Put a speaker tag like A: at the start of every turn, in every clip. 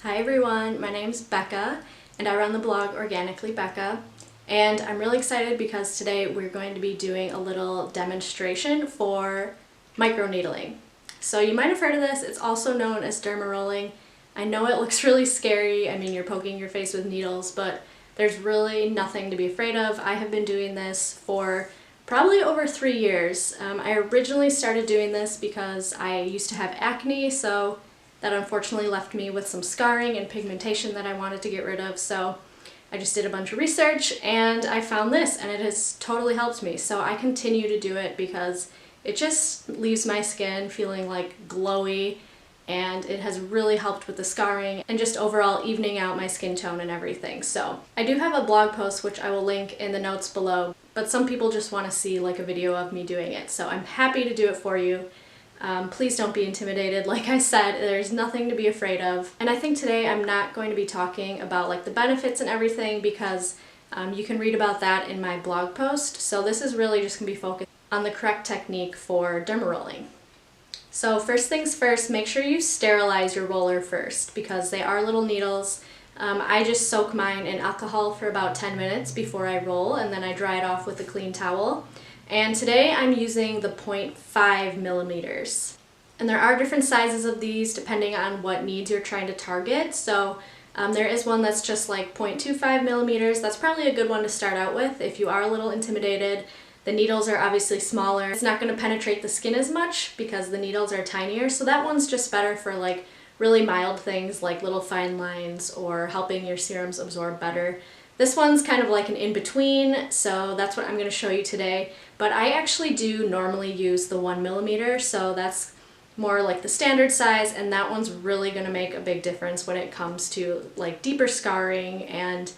A: Hi everyone, my name's Becca and I run the blog Organically Becca, and I'm really excited because today we're going to be doing a little demonstration for microneedling. So you might have heard of this. It's also known as dermarolling. I know it looks really scary. I mean, you're poking your face with needles, but there's really nothing to be afraid of. I have been doing this for probably over 3 years. I originally started doing this because I used to have acne, so that unfortunately left me with some scarring and pigmentation that I wanted to get rid of. So I just did a bunch of research and I found this, and it has totally helped me. So I continue to do it because it just leaves my skin feeling like glowy, and it has really helped with the scarring and just overall evening out my skin tone and everything. So I do have a blog post which I will link in the notes below, but some people just want to see like a video of me doing it. So I'm happy to do it for you. Please don't be intimidated. Like I said, there's nothing to be afraid of. And I think today I'm not going to be talking about like the benefits and everything because you can read about that in my blog post. So this is really just going to be focused on the correct technique for dermarolling. So first things first, make sure you sterilize your roller first because they are little needles. I just soak mine in alcohol for about 10 minutes before I roll, and then I dry it off with a clean towel. And today I'm using the 0.5 millimeters. And there are different sizes of these depending on what needs you're trying to target. So there is one that's just like 0.25 millimeters. That's probably a good one to start out with if you are a little intimidated. The needles are obviously smaller. It's not going to penetrate the skin as much because the needles are tinier. So that one's just better for like really mild things like little fine lines or helping your serums absorb better. This one's kind of like an in-between, so that's what I'm going to show you today. But I actually do normally use the 1 millimeter, so that's more like the standard size, and that one's really going to make a big difference when it comes to like deeper scarring and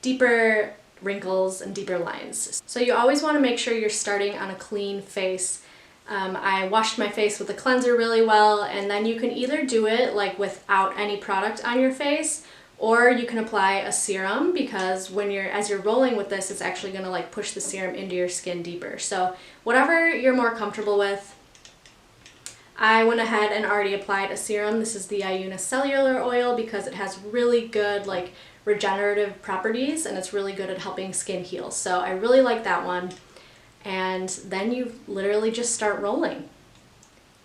A: deeper wrinkles and deeper lines. So you always want to make sure you're starting on a clean face. I washed my face with a cleanser really well, and then you can either do it like without any product on your face, or you can apply a serum because as you're rolling with this, it's actually going to like push the serum into your skin deeper. So whatever you're more comfortable with. I went ahead and already applied a serum. This is the cellular oil because it has really good like regenerative properties, and it's really good at helping skin heal. So I really like that one. And then you literally just start rolling.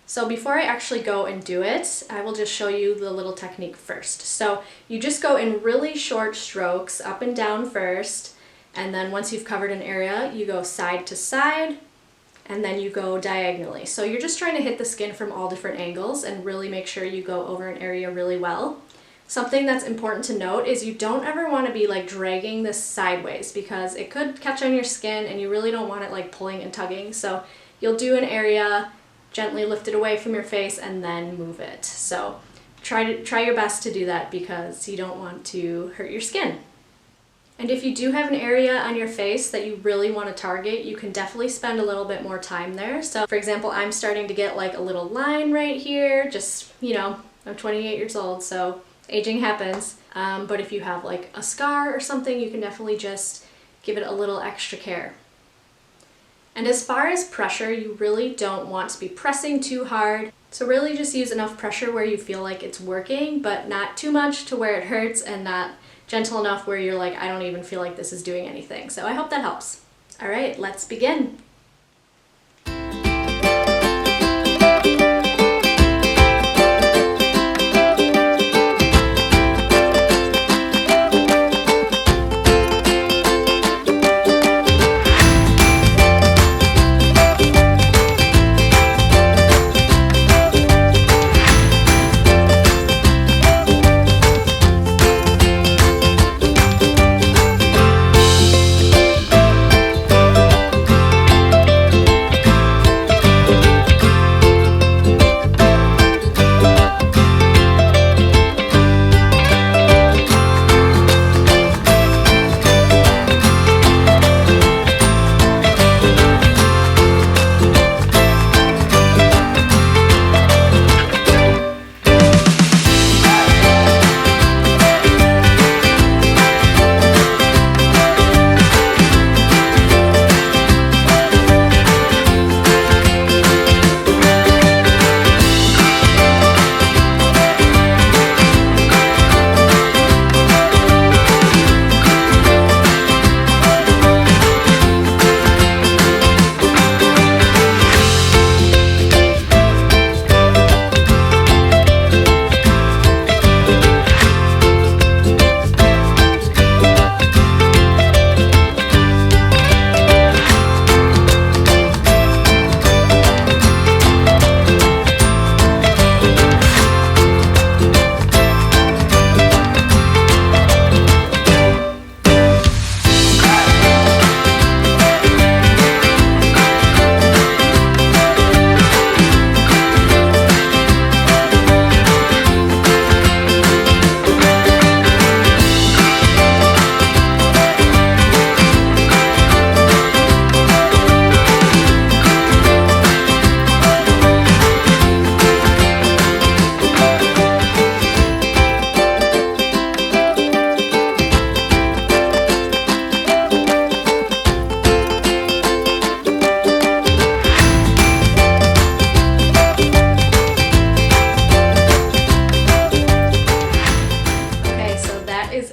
A: So before I actually go and do it, I will just show you the little technique first. So you just go in really short strokes, up and down first, and then once you've covered an area, you go side to side, and then you go diagonally. So you're just trying to hit the skin from all different angles and really make sure you go over an area really well. Something that's important to note is you don't ever want to be like dragging this sideways because it could catch on your skin and you really don't want it like pulling and tugging. So you'll do an area, gently lift it away from your face, and then move it. So try your best to do that because you don't want to hurt your skin. And if you do have an area on your face that you really want to target, you can definitely spend a little bit more time there. So for example, I'm starting to get like a little line right here, just, you know, I'm 28 years old, so aging happens. But if you have like a scar or something, you can definitely just give it a little extra care. And as far as pressure, you really don't want to be pressing too hard. So really just use enough pressure where you feel like it's working, but not too much to where it hurts, and not gentle enough where you're like, I don't even feel like this is doing anything. So I hope that helps. All right, let's begin.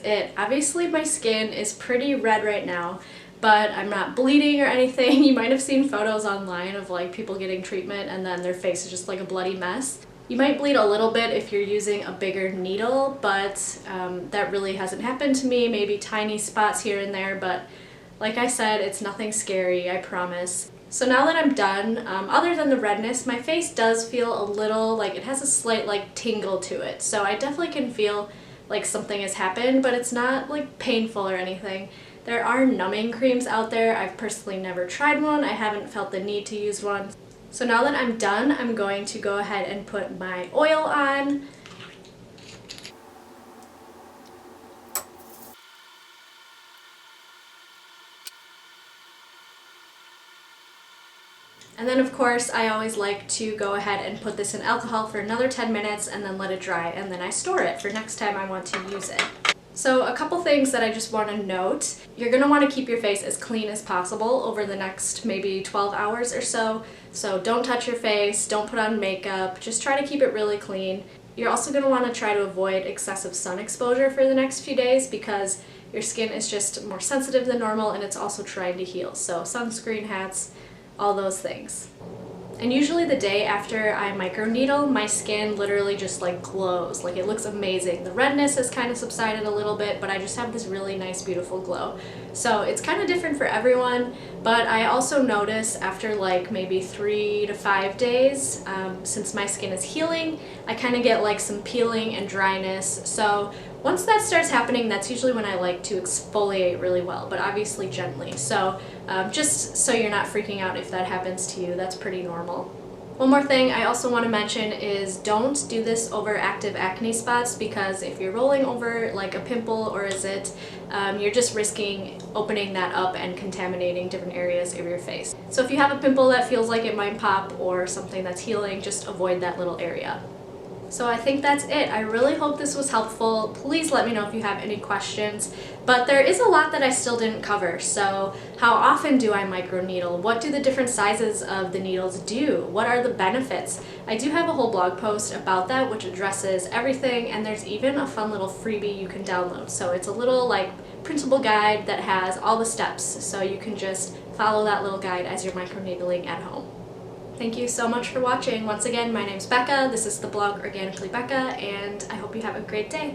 A: it. Obviously my skin is pretty red right now, but I'm not bleeding or anything. You might have seen photos online of like people getting treatment and then their face is just like a bloody mess. You might bleed a little bit if you're using a bigger needle, but that really hasn't happened to me. Maybe tiny spots here and there, but like I said, it's nothing scary, I promise. So now that I'm done, other than the redness, my face does feel a little, like it has a slight like tingle to it. So I definitely can feel like something has happened, but it's not like painful or anything. There are numbing creams out there. I've personally never tried one. I haven't felt the need to use one. So now that I'm done, I'm going to go ahead and put my oil on. And then of course, I always like to go ahead and put this in alcohol for another 10 minutes and then let it dry, and then I store it for next time I want to use it. So a couple things that I just want to note. You're going to want to keep your face as clean as possible over the next maybe 12 hours or so. So don't touch your face, don't put on makeup, just try to keep it really clean. You're also going to want to try to avoid excessive sun exposure for the next few days because your skin is just more sensitive than normal and it's also trying to heal. So sunscreen, hats, all those things. And usually the day after I microneedle, my skin literally just like glows. Like it looks amazing. The redness has kind of subsided a little bit, but I just have this really nice, beautiful glow. So it's kind of different for everyone, but I also notice after like maybe 3 to 5 days, since my skin is healing, I kind of get like some peeling and dryness. So once that starts happening, that's usually when I like to exfoliate really well, but obviously gently. So just so you're not freaking out if that happens to you, that's pretty normal. One more thing I also want to mention is don't do this over active acne spots, because if you're rolling over like a pimple or a zit, you're just risking opening that up and contaminating different areas of your face. So if you have a pimple that feels like it might pop or something that's healing, just avoid that little area. So I think that's it. I really hope this was helpful. Please let me know if you have any questions. But there is a lot that I still didn't cover. So how often do I microneedle? What do the different sizes of the needles do? What are the benefits? I do have a whole blog post about that which addresses everything, and there's even a fun little freebie you can download. So it's a little like printable guide that has all the steps, so you can just follow that little guide as you're microneedling at home. Thank you so much for watching. Once again, my name's Becca. This is the blog Organically Becca, and I hope you have a great day.